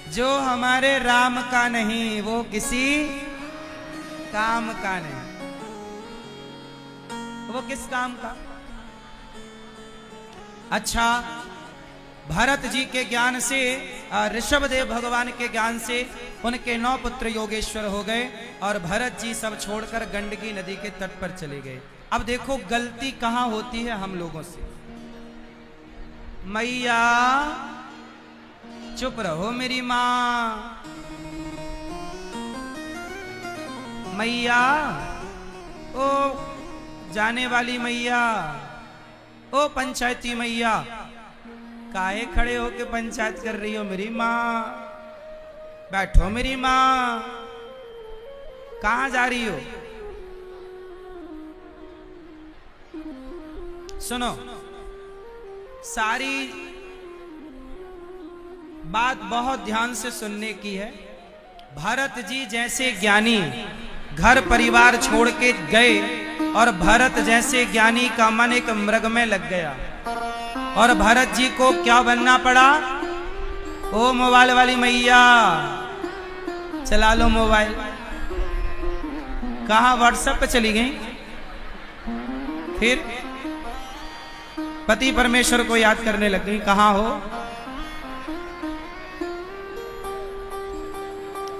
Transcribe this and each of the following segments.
जो हमारे राम का नहीं वो किसी काम का नहीं। वो किस काम का? अच्छा, भरत जी के ज्ञान से, ऋषभदेव भगवान के ज्ञान से उनके 9 पुत्र योगेश्वर हो गए और भरत जी सब छोड़कर गंडकी नदी के तट पर चले गए। अब देखो गलती कहां होती है हम लोगों से। मैया चुप रहो मेरी मां, मैया ओ जाने वाली मैया, ओ पंचायती मैया, काहे खड़े होके पंचायत कर रही हो मेरी माँ? बैठो मेरी माँ, कहां जा रही हो? सुनो, सारी बात बहुत ध्यान से सुनने की है। भरत जी जैसे ज्ञानी घर परिवार छोड़ के गए और भरत जैसे ज्ञानी का मन एक मृग में लग गया और भरत जी को क्या बनना पड़ा? ओ मोबाइल वाली मैया, चला लो मोबाइल। कहां? व्हाट्सएप पे चली गई। फिर पति परमेश्वर को याद करने लग गई। कहां हो?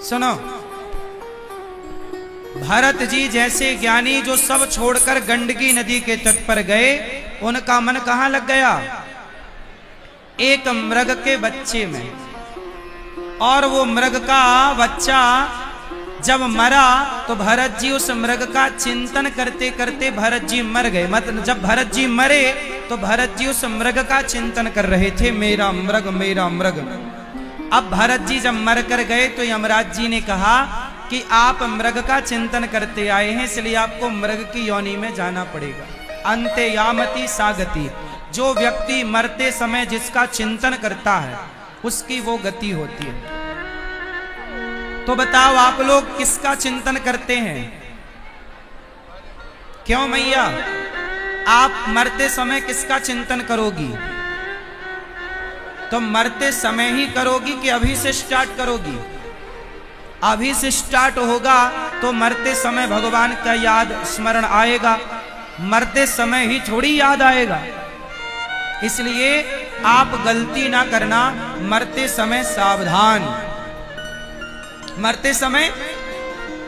सुनो, भरत जी जैसे ज्ञानी जो सब छोड़कर गंडकी नदी के तट पर गए, उनका मन कहां लग गया? एक मृग के बच्चे में। और वो मृग का बच्चा जब मरा तो भरत जी उस मृग का चिंतन करते करते भरत जी मर गए। मतलब जब भरत जी मरे तो भरत जी उस मृग का चिंतन कर रहे थे, मेरा मृग मेरा मृग। अब भरत जी जब मर कर गए तो यमराज जी ने कहा कि आप मृग का चिंतन करते आए हैं, इसलिए आपको मृग की योनि में जाना पड़ेगा। अंते यामति सागति, जो व्यक्ति मरते समय जिसका चिंतन करता है उसकी वो गति होती है। तो बताओ आप लोग किसका चिंतन करते हैं? क्यों मैया, आप मरते समय किसका चिंतन करोगी? तो मरते समय ही करोगी कि अभी से स्टार्ट करोगी? अभी से स्टार्ट होगा तो मरते समय भगवान का याद स्मरण आएगा, मरते समय ही थोड़ी याद आएगा। इसलिए आप गलती ना करना, मरते समय सावधान। मरते समय,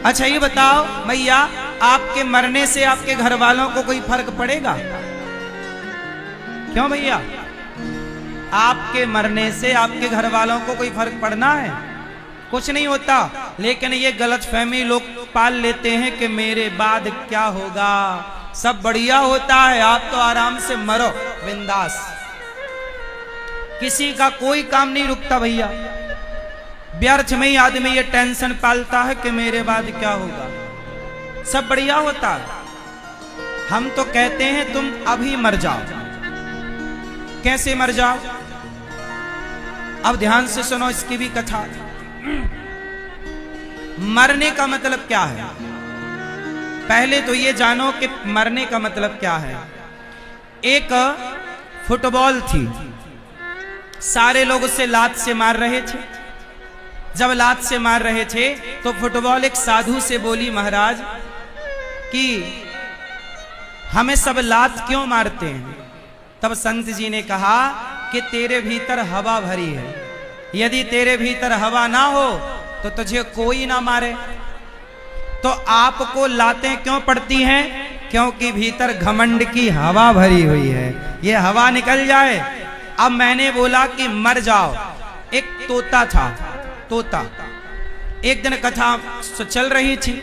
अच्छा ये बताओ मैया, आपके मरने से आपके घर वालों को कोई फर्क पड़ेगा? क्यों भैया, आपके मरने से आपके घर वालों को कोई फर्क पड़ना है? कुछ नहीं होता। लेकिन ये गलतफहमी लोग पाल लेते हैं कि मेरे बाद क्या होगा, सब बढ़िया होता है, आप तो आराम से मरो बिंदास, किसी का कोई काम नहीं रुकता भैया। व्यर्थ में ही आदमी ये टेंशन पालता है कि मेरे बाद क्या होगा, सब बढ़िया होता है। हम तो कहते हैं तुम अभी मर जाओ। कैसे मर जाओ? अब ध्यान से सुनो इसकी भी कथा। मरने का मतलब क्या है? पहले तो ये जानो कि मरने का मतलब क्या है। एक फुटबॉल थी, सारे लोग उसे लात से मार रहे थे। जब लात से मार रहे थे तो फुटबॉल एक साधु से बोली, महाराज कि हमें सब लात क्यों मारते हैं? तब संत जी ने कहा कि तेरे भीतर हवा भरी है, यदि तेरे भीतर हवा ना हो तो तुझे कोई ना मारे। तो आपको लातें क्यों पड़ती हैं? क्योंकि भीतर घमंड की हवा भरी हुई है, ये हवा निकल जाए। अब मैंने बोला कि मर जाओ। एक तोता था, तोता। एक दिन कथा चल रही थी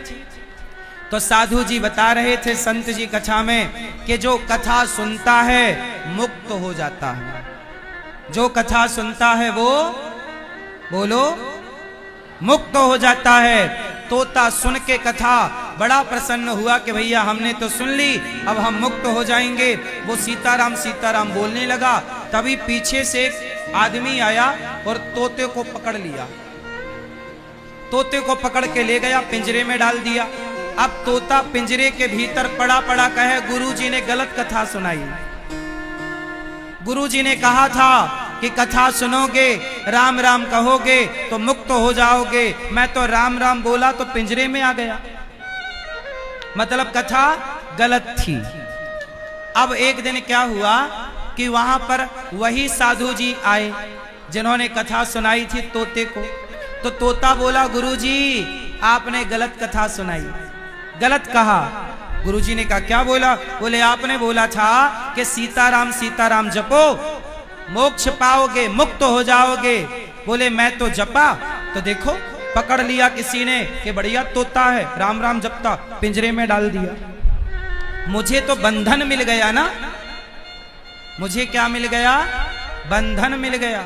तो साधु जी बता रहे थे संत जी कथा में कि जो कथा सुनता है मुक्त हो जाता है। जो कथा सुनता है वो, बोलो, मुक्त हो जाता है। तोता सुन के कथा बड़ा प्रसन्न हुआ कि भैया हमने तो सुन ली, अब हम मुक्त हो जाएंगे। वो सीताराम सीताराम बोलने लगा, तभी पीछे से एक आदमी आया और तोते को पकड़ लिया। तोते को पकड़ के ले गया, पिंजरे में डाल दिया। अब तोता पिंजरे के भीतर पड़ा पड़ा कहे गुरुजी ने गलत कथा सुनाई। गुरुजी ने कहा था कि कथा सुनोगे, राम राम कहोगे तो मुक्त हो जाओगे। मैं तो राम राम बोला तो पिंजरे में आ गया। मतलब कथा गलत थी। अब एक दिन क्या हुआ कि वहां पर वही साधु जी आए जिन्होंने कथा सुनाई थी तोते को। तो तोता बोला, गुरुजी आपने गलत कथा सुनाई, गलत कहा। गुरुजी ने कहा, क्या बोला? बोले आपने बोला था कि सीताराम जपो मोक्ष पाओगे, मुक्त हो जाओगे। बोले मैं तो जपा, तो देखो पकड़ लिया किसी ने कि बढ़िया तोता है, राम राम जपता, पिंजरे में डाल दिया। मुझे तो बंधन मिल गया ना, मुझे क्या मिल गया? बंधन मिल गया।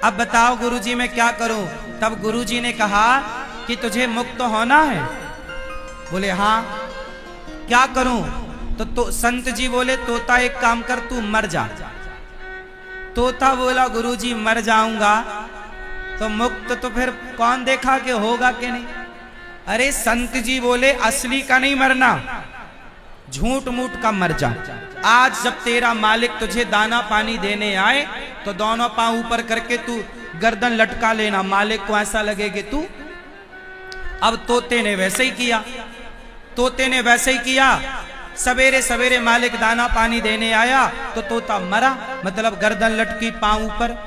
अब बताओ गुरुजी मैं क्या करूं? तब गुरुजी ने कहा कि तुझे मुक्त होना है। बोले हाँ। क्या करूं? तो संत जी बोले, तोता एक काम कर, तू मर जा। तोता बोला, गुरुजी मर जाऊंगा तो मुक्त तो फिर कौन देखा कि होगा कि नहीं? अरे संत जी बोले, असली का नहीं मरना, झूठ मूठ का मर जा। आज जब तेरा मालिक तुझे दाना पानी देने आए तो दोनों पांव ऊपर करके तू गर्दन लटका लेना, मालिक को ऐसा लगे कि तू। अब तोते ने वैसे ही किया, तोते ने वैसे ही किया। सवेरे सवेरे मालिक दाना पानी देने आया तो तोता मरा, मतलब गर्दन लटकी, पांव ऊपर।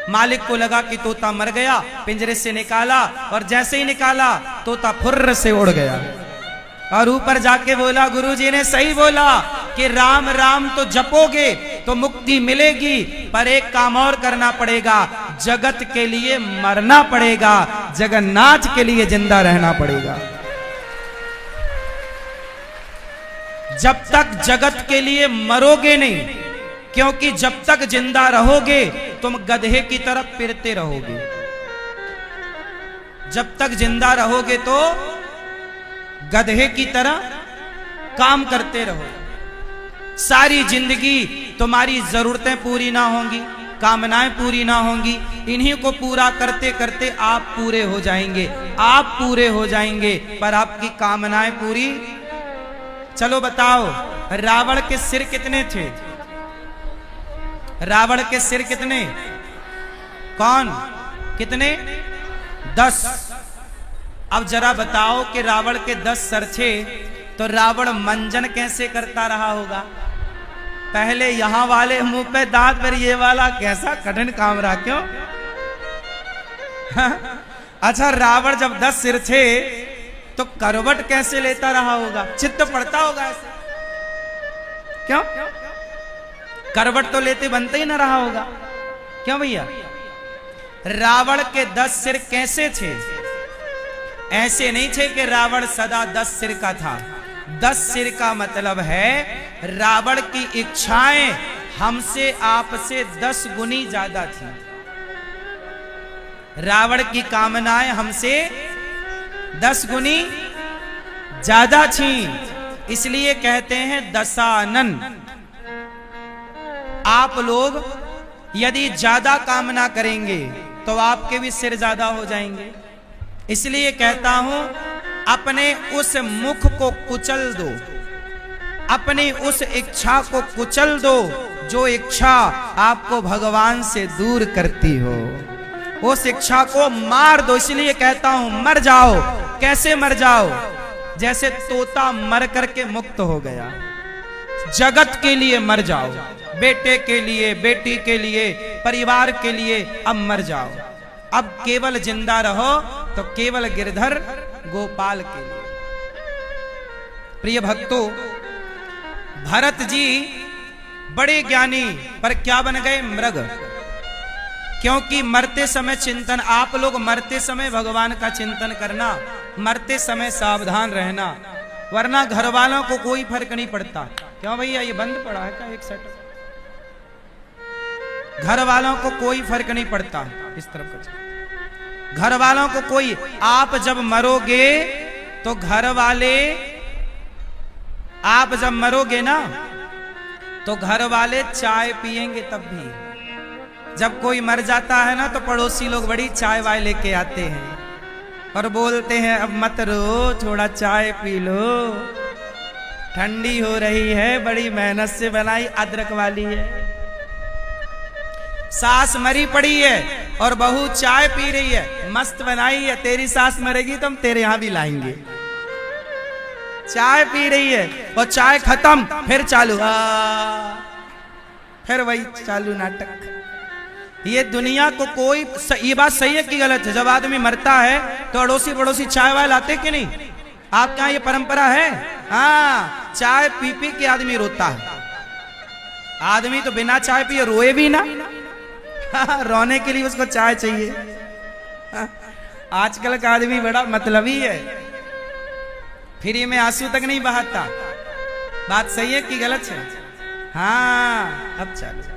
मालिक को लगा कि तोता मर गया, पिंजरे से निकाला और जैसे ही निकाला तोता फुर्र से उड़ गया और ऊपर जाके बोला, गुरुजी ने सही बोला कि राम राम तो जपोगे तो मुक्ति मिलेगी, पर एक काम और करना पड़ेगा, जगत के लिए मरना पड़ेगा, जगन्नाथ के लिए जिंदा रहना पड़ेगा। जब तक जगत के लिए मरोगे नहीं, क्योंकि जब तक जिंदा रहोगे तुम गधे की तरफ फिरते रहोगे। जब तक जिंदा रहोगे तो गधे की तरह काम करते रहो। सारी जिंदगी तुम्हारी जरूरतें पूरी ना होंगी, कामनाएं पूरी ना होंगी, इन्हीं को पूरा करते करते आप पूरे हो जाएंगे, आप पूरे हो जाएंगे, पर आपकी कामनाएं पूरी। चलो बताओ, रावण के सिर कितने थे? रावण के सिर कितने? कौन? कितने? 10। अब जरा बताओ कि रावण के 10 सर थे तो रावण मंजन कैसे करता रहा होगा? पहले यहां वाले मुंह पे दांत, पर ये वाला कैसा कठिन काम रहा, क्यों? अच्छा, रावण जब 10 सिर थे तो करवट कैसे लेता रहा होगा? चित्त पड़ता होगा ऐसे, क्यों? करवट तो लेते बनते ही ना रहा होगा, क्यों भैया? रावण के 10 सिर कैसे थे? ऐसे नहीं थे कि रावण सदा 10 सिर का था। 10 सिर का मतलब है रावण की इच्छाएं हमसे आपसे 10 गुनी ज्यादा थी। रावण की कामनाएं हमसे 10 गुनी ज्यादा थी, इसलिए कहते हैं दशानन। आप लोग यदि ज्यादा कामना करेंगे तो आपके भी सिर ज्यादा हो जाएंगे। इसलिए कहता हूं, अपने उस मुख को कुचल दो, अपनी उस इच्छा को कुचल दो जो इच्छा आपको भगवान से दूर करती हो। उस इच्छा को मार दो। इसलिए कहता हूं, मर जाओ। कैसे मर जाओ? जैसे तोता मर करके मुक्त हो गया। जगत के लिए मर जाओ, बेटे के लिए, बेटी के लिए, परिवार के लिए। अब मर जाओ। अब केवल जिंदा रहो तो केवल गिरधर गोपाल के लिए। प्रिय भक्तों, भरत जी बड़े ज्ञानी, पर क्या बन गए? मृग। क्योंकि मरते समय चिंतन, आप लोग मरते समय भगवान का चिंतन करना, मरते समय सावधान रहना, वरना घर वालों को कोई फर्क नहीं पड़ता। क्यों भैया, ये बंद पड़ा है क्या? एक सेट। घर वालों को कोई फर्क नहीं पड़ता। इस तरफ का घर वालों को कोई, आप जब मरोगे तो घर वाले, आप जब मरोगे ना तो घर वाले चाय पिएंगे। तब भी जब कोई मर जाता है ना तो पड़ोसी लोग बड़ी चाय वाय लेके आते हैं और बोलते हैं, अब मत रो, थोड़ा चाय पी लो, ठंडी हो रही है, बड़ी मेहनत से बनाई, अदरक वाली है। सास मरी पड़ी है और बहू चाय पी रही है, मस्त बनाई है, तेरी सास मरेगी तो हम तेरे यहां भी लाएंगे। चाय पी रही है और चाय खत्म, फिर चालू, फिर वही चालू नाटक। ये दुनिया को कोई, ये बात सही है कि गलत है? जब आदमी मरता है तो अड़ोसी पड़ोसी चाय वाले लाते कि नहीं? आपके यहाँ ये परंपरा है? हाँ, चाय पी पी के आदमी रोता है। आदमी तो बिना चाय पिए रोए भी ना, रोने के लिए उसको चाय चाहिए। आजकल का आदमी बड़ा मतलबी है, फ्री में आंसू तक नहीं बहाता। बात सही है कि गलत है? हाँ, अब चलो।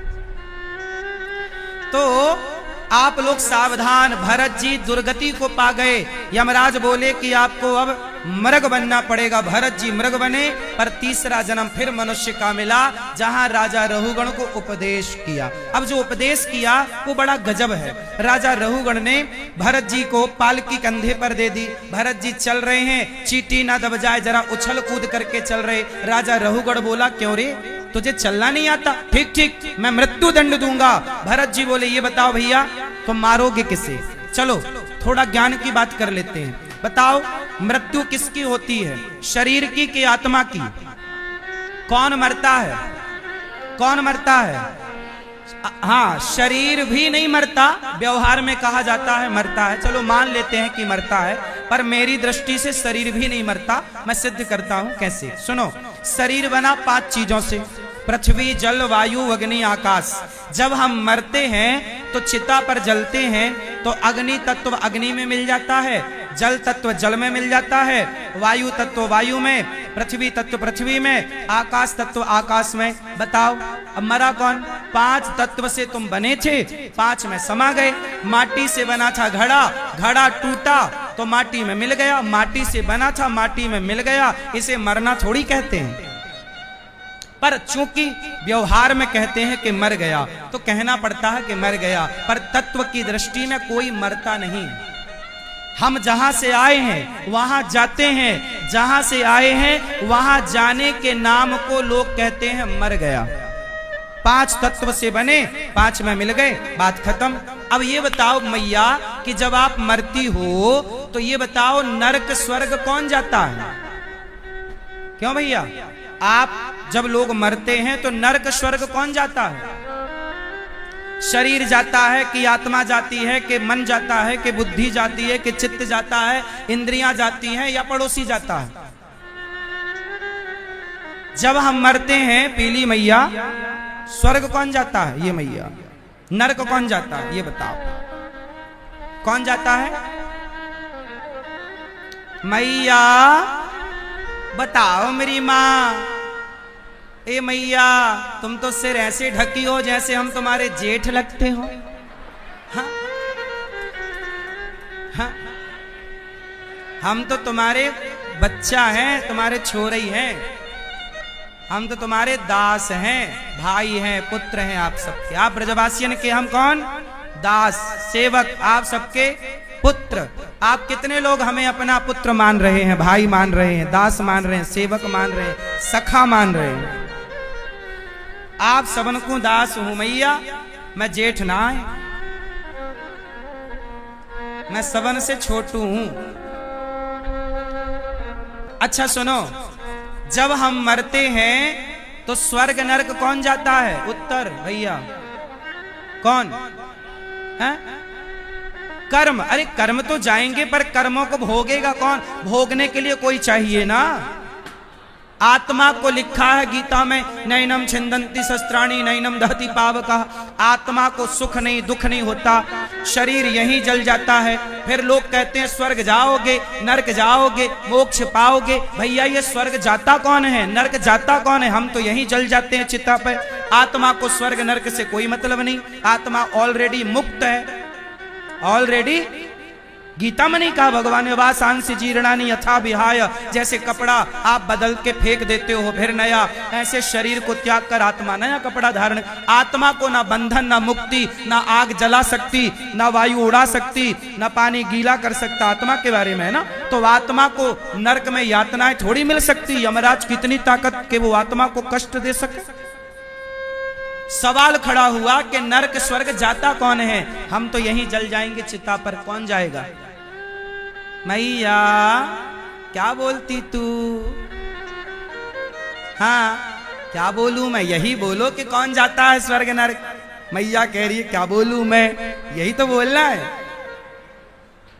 तो आप लोग सावधान, भरत जी दुर्गति को पा गए। यमराज बोले कि आपको अब मृग बनना पड़ेगा। भरत जी मृग बने, पर तीसरा जन्म फिर मनुष्य का मिला, जहां राजा रहुगण को उपदेश किया। अब जो उपदेश किया वो बड़ा गजब है। राजा रहुगण ने भरत जी को पालकी कंधे पर दे दी। भरत जी चल रहे हैं, चींटी ना दब जाए, जरा उछल कूद करके चल रहे। राजा रहुगण बोला, क्यों रे, तुझे चलना नहीं आता? ठीक ठीक, मैं मृत्यु दंड दूंगा। भरत जी बोले, ये बताओ भैया, तुम मारोगे किसे? चलो थोड़ा ज्ञान की बात कर लेते हैं। बताओ, मृत्यु किसकी होती है, शरीर की कि आत्मा की? कौन मरता है? कौन मरता है? हाँ, शरीर भी नहीं मरता, व्यवहार में कहा जाता है मरता है। चलो मान लेते हैं कि मरता है, पर मेरी दृष्टि से शरीर भी नहीं मरता। मैं सिद्ध करता हूं कैसे, सुनो। शरीर बना 5 चीजों से, पृथ्वी, जल, वायु, अग्नि, आकाश। जब हम मरते हैं तो चिता पर जलते हैं तो अग्नि तत्व अग्नि में मिल जाता है, जल तत्व जल में मिल जाता है, वायु तत्व वायु में, पृथ्वी तत्व पृथ्वी में, आकाश तत्व आकाश में। बताओ अब मरा कौन? 5 तत्व से तुम बने थे, 5 में समा गए। माटी से बना था घड़ा, घड़ा टूटा तो माटी में मिल गया, माटी से बना था माटी में मिल गया। इसे मरना थोड़ी कहते हैं, पर चूंकि व्यवहार में कहते हैं कि मर गया तो कहना पड़ता है कि मर गया, पर तत्व की दृष्टि में कोई मरता नहीं। हम जहां से आए हैं वहां जाते हैं, जहां से आए हैं वहां जाने के नाम को लोग कहते हैं मर गया। 5 तत्व से बने, 5 में मिल गए, बात खत्म। अब ये बताओ मैया कि जब आप मरती हो तो ये बताओ नरक स्वर्ग कौन जाता है? क्यों भैया, आप जब लोग मरते हैं तो नरक स्वर्ग कौन जाता है? शरीर जाता है कि आत्मा जाती है, कि मन जाता है, कि बुद्धि जाती है, कि चित्त जाता है, इंद्रियां जाती हैं, या पड़ोसी जाता है? जब हम मरते हैं पीली मैया, स्वर्ग कौन जाता है? ये मैया। नरक कौन जाता है? ये बताओ, कौन जाता है? मैया बताओ मेरी माँ। ए मैया, तुम तो सिर ऐसे ढकी हो जैसे हम तुम्हारे जेठ लगते हो। हाँ? हाँ? हम तो तुम्हारे बच्चा हैं, तुम्हारे छोरे हैं, हम तो तुम्हारे दास हैं, भाई हैं, पुत्र हैं आप सबके। आप ब्रजवासियन के हम कौन? दास, सेवक, आप सबके पुत्र। आप कितने लोग हमें अपना पुत्र मान रहे हैं, भाई मान रहे हैं, दास मान रहे हैं, सेवक मान रहे हैं, सखा मान रहे हैं? आप सबन को दास हूं मैया, मैं जेठ ना है, मैं सबन से छोटू हूं। अच्छा सुनो, जब हम मरते हैं तो स्वर्ग नरक कौन जाता है? उत्तर भैया, कौन है? कर्म। अरे कर्म तो जाएंगे, पर कर्मों को भोगेगा कौन? भोगने के लिए कोई चाहिए ना। आत्मा को लिखा है गीता में, नैनम छिंदंती शस्त्राणी नैनम दहति पावकः। आत्मा को सुख नहीं, दुख नहीं होता, शरीर यहीं जल जाता है। फिर लोग कहते हैं स्वर्ग जाओगे, नरक जाओगे, मोक्ष पाओगे। भैया ये स्वर्ग जाता कौन है, नरक जाता कौन है? हम तो यहीं जल जाते हैं चिता पर। आत्मा को स्वर्ग नरक से कोई मतलब नहीं, आत्मा ऑलरेडी मुक्त है, ऑलरेडी। गीता में नहीं कहा भगवान ने, वासांसि जीर्णानि यथा विहाय। जैसे कपड़ा आप बदल के फेंक देते हो फिर नया, ऐसे शरीर को त्याग कर आत्मा नया कपड़ा धारण। आत्मा को ना बंधन, ना मुक्ति, ना आग जला सकती, ना वायु उड़ा सकती, ना पानी गीला कर सकता। आत्मा के बारे में है ना। तो आत्मा को नरक में यातनाएं थोड़ी मिल सकती। यमराज कितनी ताकत के वो आत्मा को कष्ट दे सके? सवाल खड़ा हुआ कि नरक स्वर्ग जाता कौन है? हम तो यहीं जल जाएंगे चिता पर, कौन जाएगा? मैया क्या बोलती तू? हाँ क्या बोलूं मैं? यही बोलो कि कौन जाता है स्वर्ग नरक। मैया कह रही है क्या बोलूं मैं, यही तो बोलना है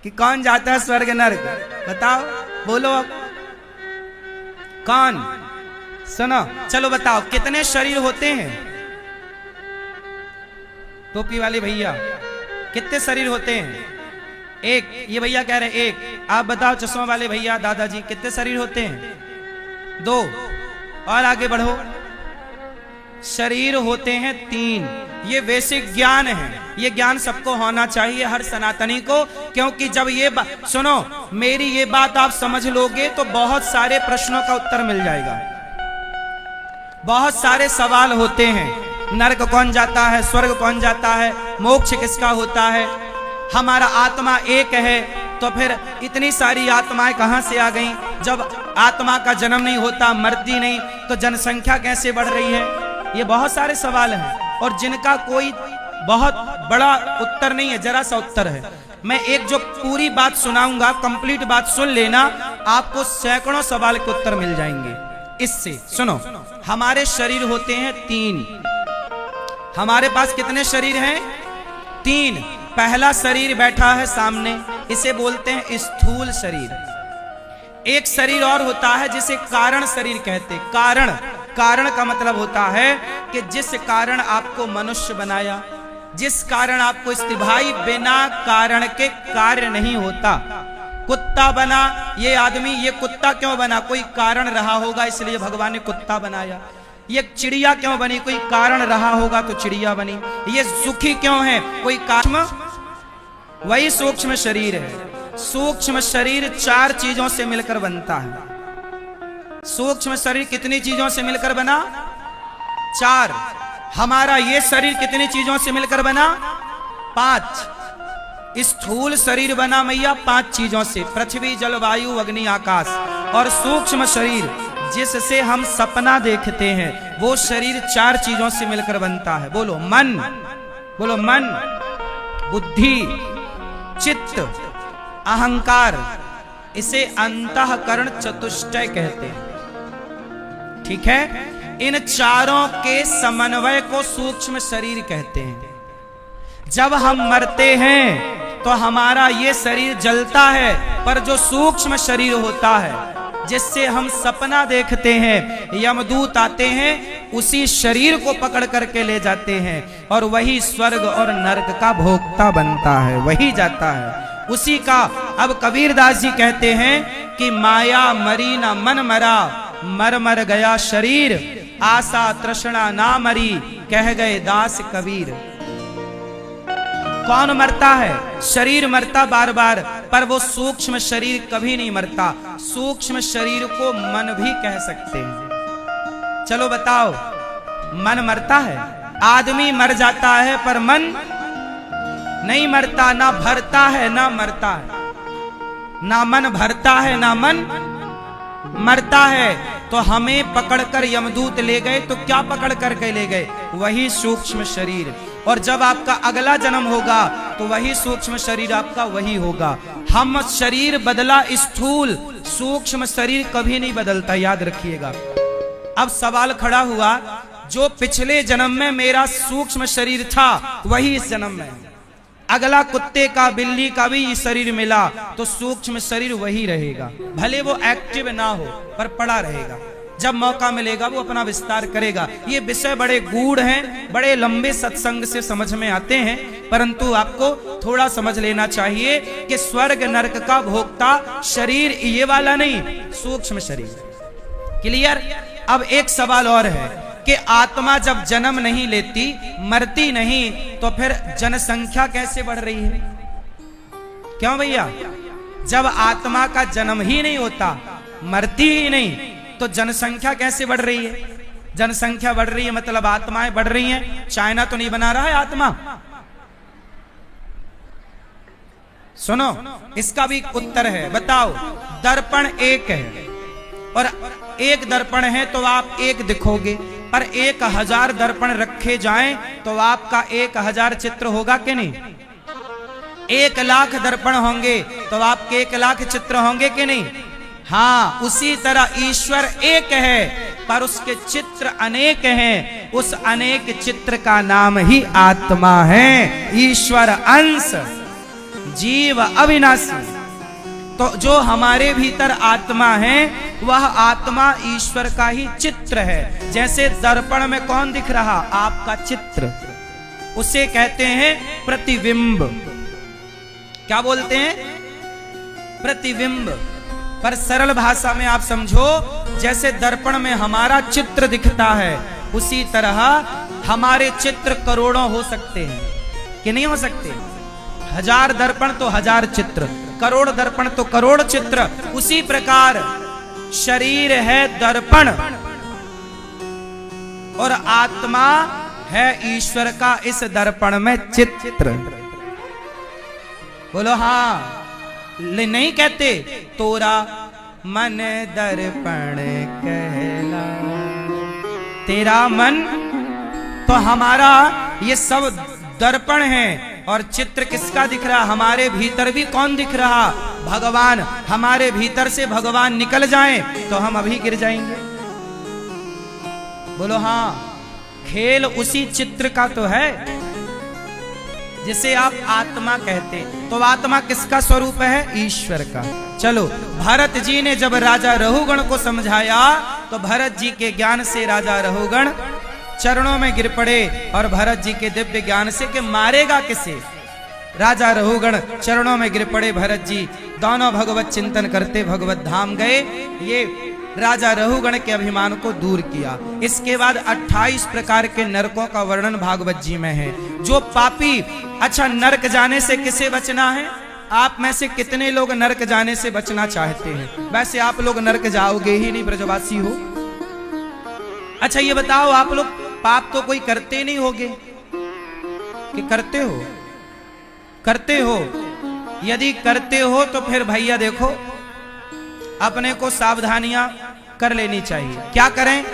कि कौन जाता है स्वर्ग नरक। बताओ, बोलो अब कौन? सुनो, चलो बताओ कितने शरीर होते हैं? टोपी वाले भैया कितने शरीर होते हैं? एक। ये भैया कह रहे एक। आप बताओ चश्मा वाले भैया, दादाजी कितने शरीर होते हैं? 2। और आगे बढ़ो। शरीर होते हैं 3। ये बेसिक ज्ञान है, ये ज्ञान सबको होना चाहिए, हर सनातनी को। क्योंकि जब ये सुनो, मेरी ये बात आप समझ लोगे तो बहुत सारे प्रश्नों का उत्तर मिल जाएगा। बहुत सारे सवाल होते हैं, नरक कौन जाता है, स्वर्ग कौन जाता है, मोक्ष किसका होता है, हमारा आत्मा एक है तो फिर इतनी सारी आत्माएं कहां से आ गईं? जब आत्मा का जन्म नहीं होता, मरती नहीं, तो जनसंख्या कैसे बढ़ रही है? ये बहुत सारे सवाल हैं और जिनका कोई बहुत बड़ा उत्तर नहीं है, जरा सा उत्तर है। मैं एक जो पूरी बात सुनाऊंगा, कंप्लीट बात सुन लेना, आपको सैकड़ों सवाल के उत्तर मिल जाएंगे इससे। सुनो, हमारे शरीर होते हैं 3। हमारे पास कितने शरीर हैं? 3। पहला शरीर बैठा है सामने, इसे बोलते हैं स्थूल शरीर। एक शरीर और होता है जिसे कारण शरीर कहते हैं। कारण, कारण का मतलब होता है कि जिस कारण आपको मनुष्य बनाया, जिस कारण आपको भाई, बिना कारण के कार्य नहीं होता। कुत्ता बना ये आदमी, ये कुत्ता क्यों बना? कोई कारण रहा होगा, इसलिए भगवान ने कुत्ता बनाया। ये चिड़िया क्यों बनी? कोई कारण रहा होगा तो चिड़िया बनी। ये सुखी क्यों है? कोई कारण। वही सूक्ष्म शरीर है। सूक्ष्म शरीर 4 चीजों से मिलकर बनता है। सूक्ष्म शरीर कितनी चीजों से मिलकर बना? 4। हमारा ये शरीर कितनी चीजों से मिलकर बना? 5। स्थूल शरीर बना मैया 5 चीजों से, पृथ्वी, जल, वायु, अग्नि, आकाश। और सूक्ष्म शरीर जिससे हम सपना देखते हैं, वो शरीर 4 चीजों से मिलकर बनता है। बोलो मन, बोलो मन, बुद्धि, चित्त, अहंकार। इसे अंतःकरण चतुष्टय कहते हैं। ठीक है, इन चारों के समन्वय को सूक्ष्म शरीर कहते हैं। जब हम मरते हैं तो हमारा ये शरीर जलता है, पर जो सूक्ष्म शरीर होता है जिससे हम सपना देखते हैं, यमदूत आते हैं, उसी शरीर को पकड़ करके ले जाते हैं और वही स्वर्ग और नरक का भोक्ता बनता है, वही जाता है उसी का। अब कबीरदास जी कहते हैं कि माया मरी ना मन मरा, मर मर गया शरीर, आशा तृष्णा ना मरी, कह गए दास कबीर। कौन मरता है? शरीर मरता बार बार, पर वो सूक्ष्म शरीर कभी नहीं मरता। सूक्ष्म शरीर को मन भी कह सकते हैं। चलो बताओ, मन मरता है? आदमी मर जाता है पर मन नहीं मरता, ना भरता है ना मरता है। ना मन भरता है ना मन मरता है। तो हमें पकड़कर यमदूत ले गए, तो क्या पकड़ करके ले गए? वही सूक्ष्म शरीर। और जब आपका अगला जन्म होगा तो वही सूक्ष्म शरीर आपका वही होगा। हम शरीर बदला स्थूल, सूक्ष्म शरीर कभी नहीं बदलता, याद रखिएगा। अब सवाल खड़ा हुआ, जो पिछले जन्म में मेरा सूक्ष्म शरीर था वही इस जन्म में, अगला कुत्ते का, बिल्ली का भी शरीर मिला तो सूक्ष्म शरीर वही रहेगा। भले वो एक्टिव ना हो पर पड़ा रहेगा। जब मौका मिलेगा वो अपना विस्तार करेगा। ये विषय बड़े गूढ़ हैं, बड़े लंबे सत्संग से समझ में आते हैं, परंतु आपको थोड़ा समझ लेना चाहिए कि स्वर्ग नरक का भोक्ता शरीर ये वाला नहीं, सूक्ष्म शरीर। क्लियर? अब एक सवाल और है कि आत्मा जब जन्म नहीं लेती, मरती नहीं, तो फिर जनसंख्या कैसे बढ़ रही है? क्यों भैया? जब आत्मा का जन्म ही नहीं होता, मरती ही नहीं, तो जनसंख्या कैसे बढ़ रही है? जनसंख्या बढ़ रही है मतलब आत्माएं बढ़ रही हैं। चाइना तो नहीं बना रहा है आत्मा। सुनो, इसका भी उत्तर है। बताओ, दर्पण एक है और एक दर्पण है तो आप एक दिखोगे, पर 1000 दर्पण रखे जाएं तो आपका 1000 चित्र होगा कि नहीं? 1,00,000 दर्पण होंगे तो आपके 1,00,000 चित्र होंगे कि नहीं? हाँ, उसी तरह ईश्वर एक है पर उसके चित्र अनेक हैं। उस अनेक चित्र का नाम ही आत्मा है। ईश्वर अंश, जीव अविनाशी। तो जो हमारे भीतर आत्मा है वह आत्मा ईश्वर का ही चित्र है। जैसे दर्पण में कौन दिख रहा? आपका चित्र। उसे कहते हैं प्रतिबिंब। क्या बोलते हैं? प्रतिबिंब। पर सरल भाषा में आप समझो, जैसे दर्पण में हमारा चित्र दिखता है उसी तरह हमारे चित्र करोड़ों हो सकते हैं कि नहीं हो सकते? 1000 दर्पण तो 1000 चित्र, करोड़ दर्पण तो करोड़ चित्र। उसी प्रकार शरीर है दर्पण और आत्मा है ईश्वर का इस दर्पण में चित्र। बोलो हाँ। नहीं कहते तोरा मन दर्पण कहला, तेरा मन। तो हमारा ये सब दर्पण है और चित्र किसका दिख रहा? हमारे भीतर भी कौन दिख रहा? भगवान। हमारे भीतर से भगवान निकल जाएं तो हम अभी गिर जाएंगे। बोलो हाँ। खेल उसी चित्र का तो है जिसे आप आत्मा कहते। तो आत्मा किसका स्वरूप है? ईश्वर का। चलो, भरत जी ने जब राजा रहुगण को समझाया तो भरत जी के ज्ञान से राजा रहुगण चरणों में गिर पड़े और भरत जी के दिव्य ज्ञान से कि मारेगा किसे? राजा रहुगण चरणों में गिर पड़े। भरत जी दोनों भगवत चिंतन करते भगवत धाम गए। ये राजा रहुगण के अभिमान को दूर किया। इसके बाद 28 प्रकार के नरकों का वर्णन भागवत जी में है। जो पापी, अच्छा नरक जाने से किसे बचना है? आप में से कितने लोग नरक जाने से बचना चाहते हैं? वैसे आप लोग नरक जाओगे ही नहीं, ब्रजवासी हो। अच्छा ये बताओ, आप लोग पाप तो कोई करते नहीं होगे कि करते हो? करते हो। यदि करते हो तो फिर भैया देखो, अपने को सावधानियां कर लेनी चाहिए। क्या करें?